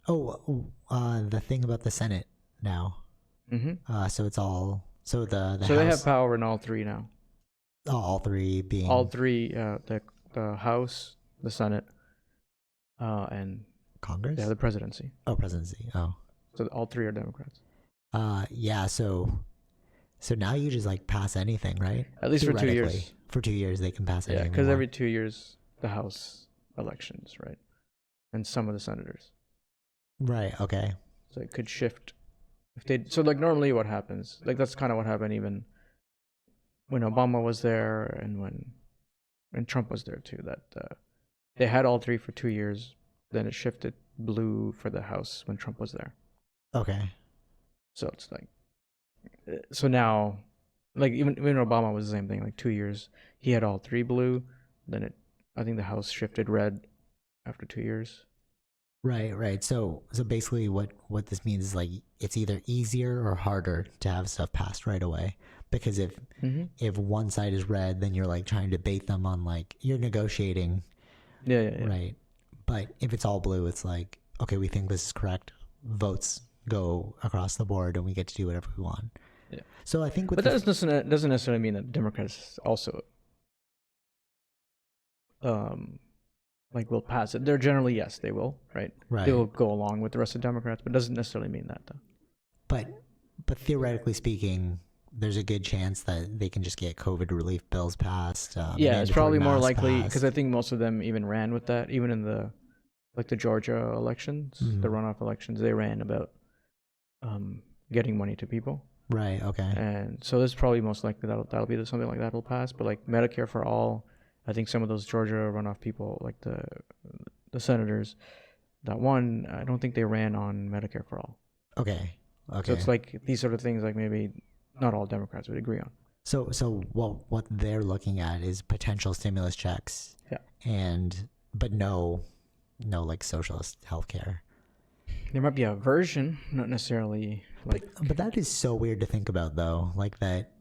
Oh, the thing about the Senate now. So it's all the so House, they have power in all three now. All three being the House, the Senate, and Congress. Yeah, the presidency. Oh, presidency. Oh, so all three are Democrats. Yeah. So now you just like pass anything, right? At least for 2 years. For 2 years, they can pass anything. Yeah, because every 2 years the House elections, right, and some of the senators. Right. Okay. So it could shift. So like normally what happens, like that's kind of what happened even when Obama was there and when Trump was there too, that they had all three for 2 years, then it shifted blue for the House when Trump was there. Okay. So it's like, so now, like even Obama was the same thing, like 2 years, he had all three blue, then I think the House shifted red after 2 years. Right. So basically what this means is like it's either easier or harder to have stuff passed right away. Because if one side is red, then you're like trying to bait them on like you're negotiating. Yeah. Right. But if it's all blue, it's like, okay, we think this is correct. Votes go across the board and we get to do whatever we want. Yeah. So I think that doesn't necessarily mean that Democrats also like will pass it. They're generally, yes, they will, right? They will go along with the rest of the Democrats, but it doesn't necessarily mean that though. But theoretically speaking, there's a good chance that they can just get COVID relief bills passed. Yeah, it's probably more likely because I think most of them even ran with that. Even in the Georgia elections, the runoff elections, they ran about getting money to people. Right. Okay. And so there's probably most likely that'll be something like that will pass. But like Medicare for all, I think some of those Georgia runoff people, like the senators that won, I don't think they ran on Medicare for all. Okay. So it's like these sort of things, like maybe not all Democrats would agree on. So what they're looking at is potential stimulus checks. Yeah. And but no like socialist healthcare. There might be a version, not necessarily like. But that is so weird to think about, though. Like that,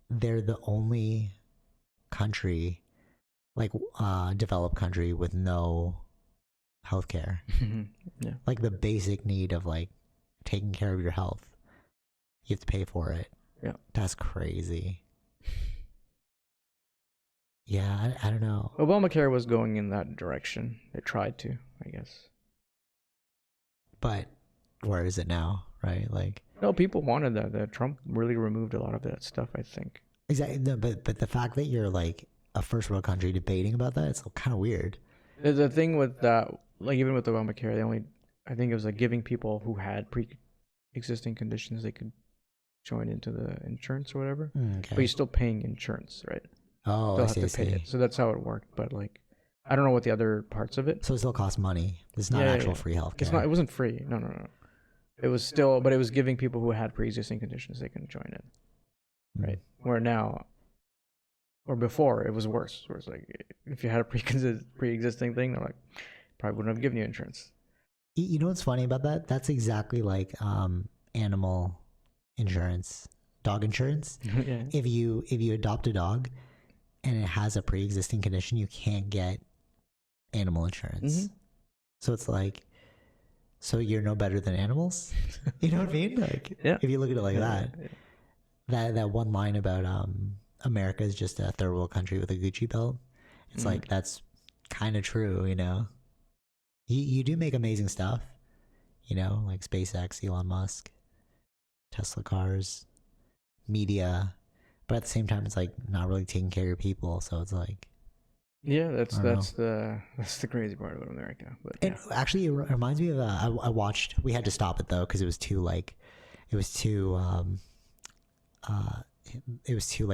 they're the only country, like developed country, with no healthcare. Yeah. Like the basic need of like taking care of your health, you have to pay for it. Yeah. That's crazy. Yeah, I don't know. Obamacare was going in that direction. It tried to, I guess. But where is it now, right? Like, No, people wanted that. That Trump really removed a lot of that stuff, I think. exactly. No, but the fact that you're like a first world country debating about that, it's kind of weird. The thing with that, like even with Obamacare, they only, I think it was like giving people who had pre-existing conditions, they could join into the insurance or whatever. Okay. But you're still paying insurance, right? Oh, They'll I have see. to pay it. So that's how it worked. But like, I don't know what the other parts of it. So it still costs money. It's not actual free healthcare. It's not. It wasn't free. No. It was still, but it was giving people who had pre-existing conditions they can join it, right? Where now, or before, it was worse. Where it's like if you had a pre-existing thing, they're like probably wouldn't have given you insurance. You know what's funny about that? That's exactly like animal insurance, dog insurance. Yeah. If you adopt a dog and it has a pre-existing condition, you can't get animal insurance. So it's like, so you're no better than animals. You know what I mean? Like, if you look at it like that one line about America is just a third world country with a Gucci belt. It's like, that's kind of true, you know. You do make amazing stuff, you know, like SpaceX, Elon Musk, Tesla cars, media, but at the same time, it's like not really taking care of your people. So it's like, that's the crazy part about America. But it actually it reminds me of I watched. We had to stop it though because it was too like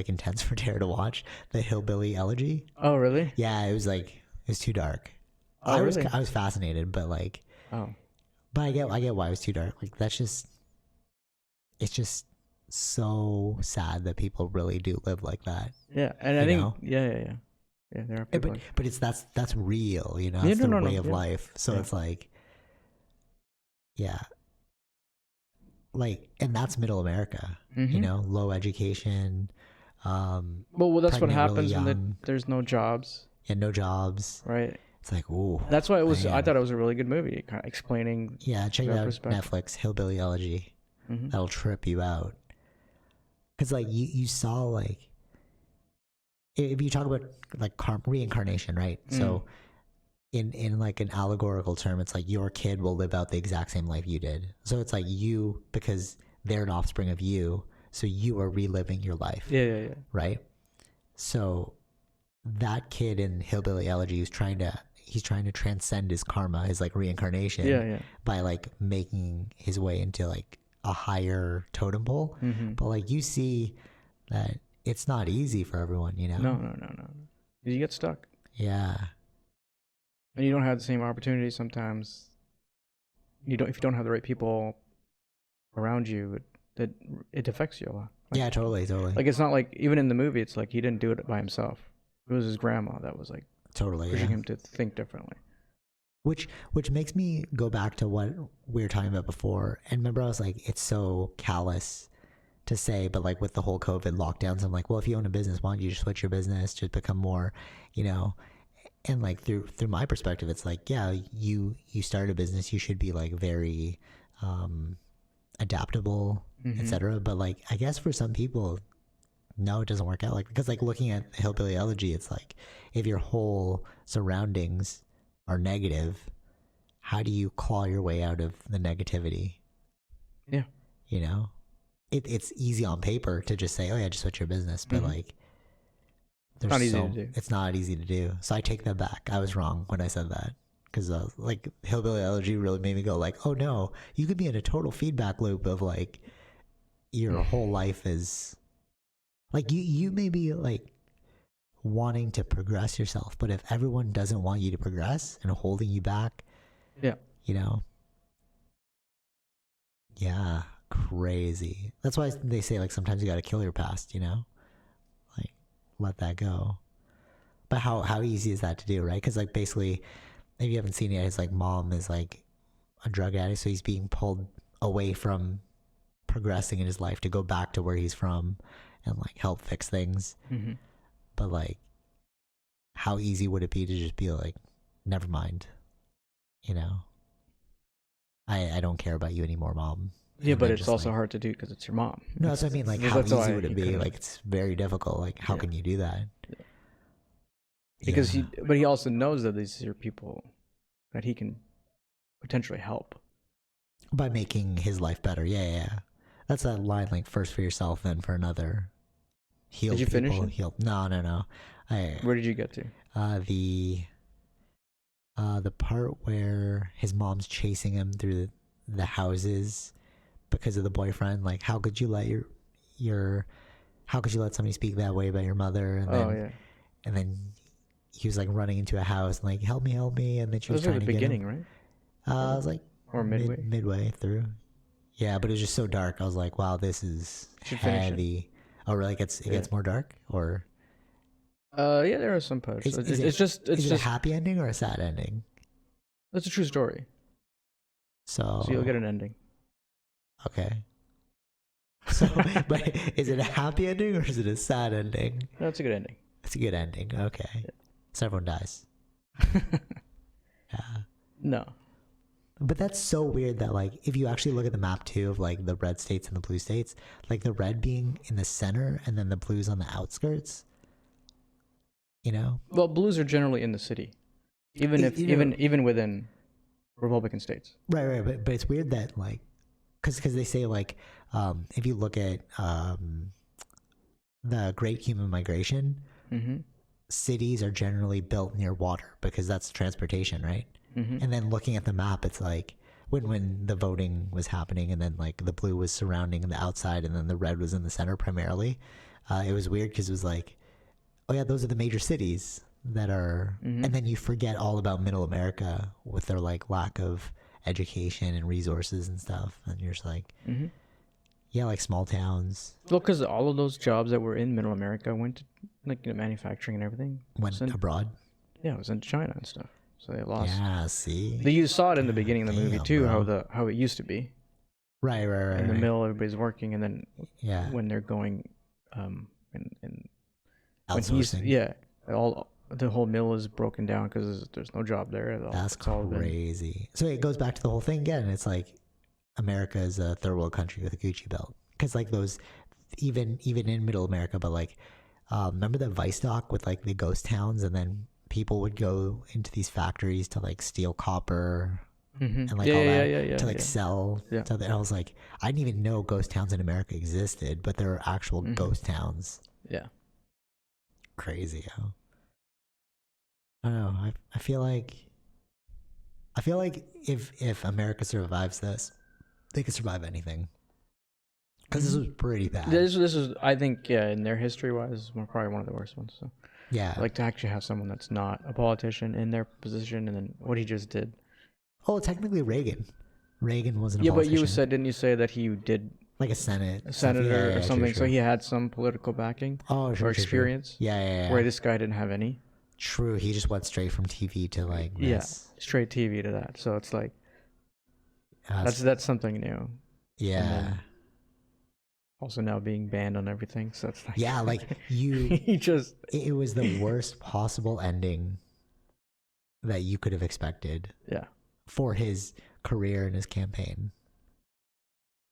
intense for Tara to watch. The Hillbilly Elegy. Oh really? Yeah, it was too dark. Oh, I really? was fascinated, but like, but I get why it was too dark. Like it's just so sad that people really do live like that. Yeah, and I think yeah. There are people. But that's real, you know. Yeah, It's the way of life. So it's like, like, and that's middle America. You know, low education. Well, that's what happens really when there's no jobs. And no jobs. Right. It's like, ooh. That's why it was. Man. I thought it was a really good movie, kind of explaining. Yeah, check it out. Netflix, Hillbilly Elegy. That'll trip you out. Because like you saw like, if you talk about like reincarnation, right? So in like an allegorical term, it's like your kid will live out the exact same life you did. So it's like you, because they're an offspring of you, so you are reliving your life. Yeah. Right? So that kid in Hillbilly Elegy he's trying to transcend his karma, his like reincarnation by like making his way into like a higher totem pole. But like you see that it's not easy for everyone, you know? No. You get stuck. Yeah. And you don't have the same opportunities sometimes. If you don't have the right people around you, it affects you a lot. Like, yeah, totally. Like it's not like, even in the movie, it's like he didn't do it by himself. It was his grandma that was like pushing him to think differently. Which makes me go back to what we were talking about before. And remember, I was like, it's so callous to say, but like with the whole COVID lockdowns, I'm like, well, if you own a business, why don't you just switch your business, just become more, you know? And like through my perspective, it's like, yeah, you start a business, you should be like very adaptable, etc. But like, I guess for some people, no, it doesn't work out. Like, because like looking at Hillbilly Elegy, it's like if your whole surroundings are negative, how do you claw your way out of the negativity? Yeah, you know, it's easy on paper to just say, oh yeah, just switch your business, but like, it's not easy to do. It's not easy to do. So I take that back. I was wrong when I said that, because like Hillbilly Elegy really made me go like, oh no, you could be in a total feedback loop of like your whole life is like you may be like wanting to progress yourself, but if everyone doesn't want you to progress and holding you back, you know, crazy. That's why they say like sometimes you got to kill your past, you know, like let that go. But how easy is that to do, right? Because like basically, if you haven't seen it, his like mom is like a drug addict, so he's being pulled away from progressing in his life to go back to where he's from and like help fix things. Mm-hmm. But like, how easy would it be to just be like, never mind, you know, I don't care about you anymore, mom. Yeah, And but then it's just, also like, hard to do because it's your mom. no, that's what I mean. Like, how That's easy why would it he be? couldn't- Like, it's very difficult. Like, how Yeah. can you do that? Yeah. Because Yeah. but he also knows that these are people that he can potentially help. By making his life better. Yeah. That's that line, like, first for yourself, then for another. Healed Did you finish people, it? healed. No. Where did you get to? The part where his mom's chasing him through the houses because of the boyfriend. Like, how could you let how could you let somebody speak that way about your mother? And then, and then he was like running into a house and like, help me, and then she was Those are trying the to beginning, get him. right? I was like, Or midway. midway through. Yeah, but it was just so dark. I was like, wow, this is Should finish it. heavy. Oh, really? It gets more dark, or Yeah, there are some parts. is It's it just a happy ending or a sad ending? it's a true story. So So you'll get an ending. okay. So, but is it a happy ending or is it a sad ending? No, it's a good ending. It's a good ending. Okay. Yeah. So everyone dies. Yeah. No. But that's so weird that like if you actually look at the map too of like the red states and the blue states, like the red being in the center and then the blues on the outskirts. You know? Well, blues are generally in the city, even if even within Republican states. Right. But it's weird that like, because they say like, if you look at the Great Human Migration, Mm-hmm. cities are generally built near water because that's transportation, right? Mm-hmm. And then looking at the map, it's like when the voting was happening and then like the blue was surrounding the outside and then the red was in the center primarily. It was weird because it was like, oh yeah, those are the major cities that are, Mm-hmm. and then you forget all about Middle America with their like lack of education and resources and stuff. And you're just like, Mm-hmm. yeah, like small towns Well, because all of those jobs that were in Middle America went to like manufacturing and everything. went abroad. Yeah, it was in China and stuff. So they lost. Yeah, see? You saw it in the beginning of the movie Damn, too, bro. how it used to be. Right. In the mill, everybody's working, and then Yeah. when they're going, and when Outsourcing. all the whole mill is broken down because there's no job there. That's It's all been- crazy. So it goes back to the whole thing again. It's like America is a third world country with a Gucci belt because like those, even in Middle America, but like remember the Vice doc with like the ghost towns, and then people would go into these factories to like steal copper Mhm. and like all that yeah, to like yeah. sell. Yeah. To and I was like, I didn't even know ghost towns in America existed, but there are actual Mhm. ghost towns. Yeah. Crazy, yo. I don't know. I feel like if America survives this, they could survive anything. Because this was pretty bad. This is I think in their history wise probably one of the worst ones. So Yeah. like to actually have someone that's not a politician in their position, and then what he just did. Oh, technically Reagan. Reagan wasn't a Yeah, but politician. didn't you say that he did Like a Senate. a stuff. senator Yeah, or something? Sure. So he had some political backing Oh, sure. or experience. Yeah. Where this guy didn't have any. True. He just went straight from TV to like this. Straight TV to that. So it's like That's that's something new. yeah. then- Also now being banned on everything. So it's like Yeah, like you he just it was the worst possible ending that you could have expected yeah. for his career and his campaign.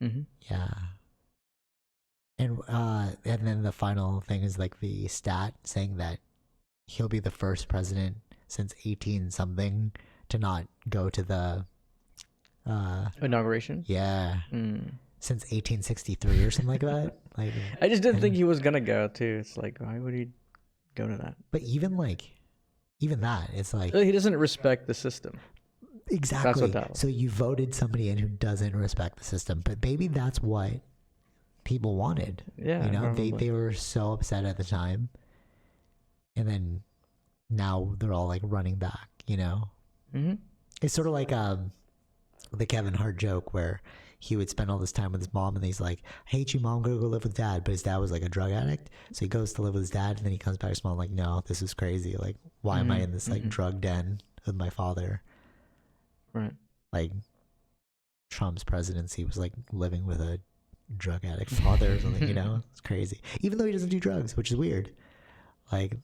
Mm-hmm. Yeah. And then the final thing is like the stat saying that he'll be the first president since 18 something to not go to the Inauguration. yeah, since 1863 or something like that. Like I just didn't think he was gonna go too. It's like why would he go to that? but even that it's like He doesn't respect the system. exactly. That's what that was. So you voted somebody in who doesn't respect the system, but maybe that's what people wanted. Yeah, You know, probably. they were so upset at the time. And then now they're all like running back, you know? Mm-hmm. It's sort of like the Kevin Hart joke where he would spend all this time with his mom, and he's like, I hate you, mom, I'm gonna go live with dad. But his dad was like a drug addict, so he goes to live with his dad, and then he comes back to his mom like, no, this is crazy. Like, why am I in this like drug den with my father? Right. Like, Trump's presidency was like living with a drug addict father or something, you know? It's crazy. Even though he doesn't do drugs, which is weird. Like,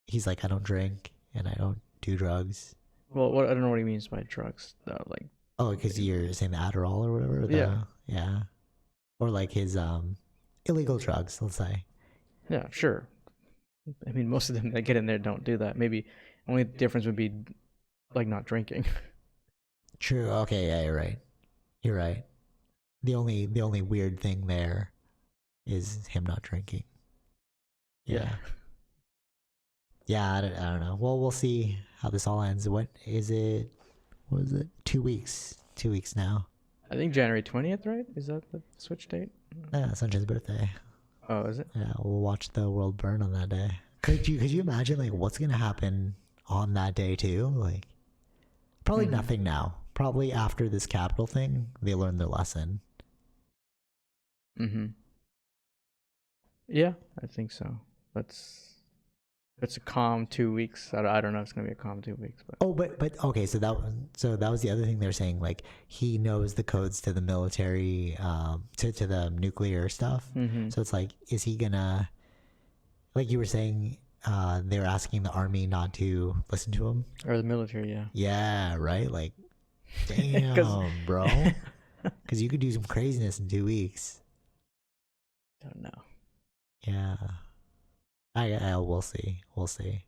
he's like, I don't drink and I don't do drugs. Well, I don't know what he means by drugs, though. Like, oh, because you're saying the Adderall or whatever? Yeah. Or like his illegal drugs, let's say. Yeah, sure. I mean, most of them that get in there don't do that. Maybe only difference would be like not drinking. True. Okay, yeah, you're right. The only weird thing there is him not drinking. Yeah. Yeah, I don't know. Well, we'll see how this all ends. What is it? What is it? 2 weeks. 2 weeks now. I think January 20th, right? Is that the switch date? Yeah, Sunshine's birthday. Oh, is it? Yeah, we'll watch the world burn on that day. Could you imagine like what's gonna happen on that day too? Like, probably nothing now. Probably after this Capitol thing, they learned their lesson. Yeah, I think so. It's a calm 2 weeks. I don't know if it's gonna be a calm 2 weeks, but but okay. So that was the other thing they're saying. Like, he knows the codes to the military, to the nuclear stuff. So it's like, is he gonna, like you were saying, they were asking the army not to listen to him, or the military, yeah. Yeah, right. Like, damn, bro. Because you could do some craziness in 2 weeks. Don't know. Yeah. We'll see. We'll see.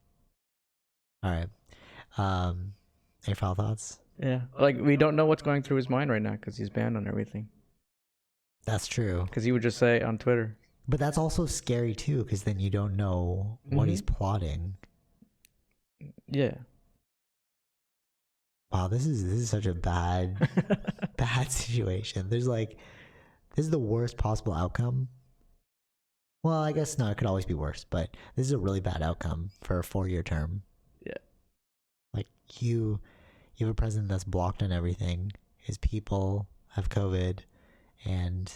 All right. Any final thoughts? Yeah, like we don't know what's going through his mind right now because he's banned on everything. That's true. Because he would just say on Twitter. But that's also scary too, because then you don't know what he's plotting. Yeah. Wow, this is such a bad situation. This is the worst possible outcome. Well, I guess no, it could always be worse, but this is a really bad outcome for a 4-year term. Yeah. Like, you have a president that's blocked on everything. His people have COVID, and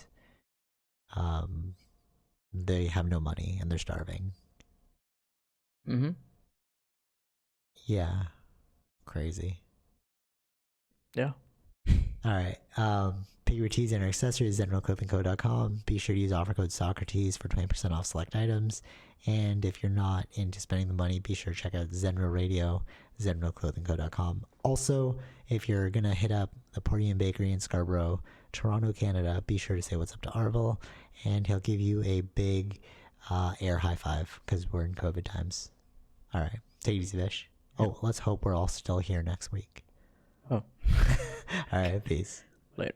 they have no money and they're starving. Yeah. Crazy. Yeah. All right. Pick your tees and our accessories at zenroclothingco.com. Be sure to use offer code Socrates for 20% off select items. And if you're not into spending the money, be sure to check out Zenro Radio, zenroclothingco.com. Also, if you're going to hit up the Portian Bakery in Scarborough, Toronto, Canada, be sure to say what's up to Arvel, and he'll give you a big air high five because we're in COVID times. All right. Take it easy, Vish. Oh, let's hope we're all still here next week. Oh. All right. Peace. Later.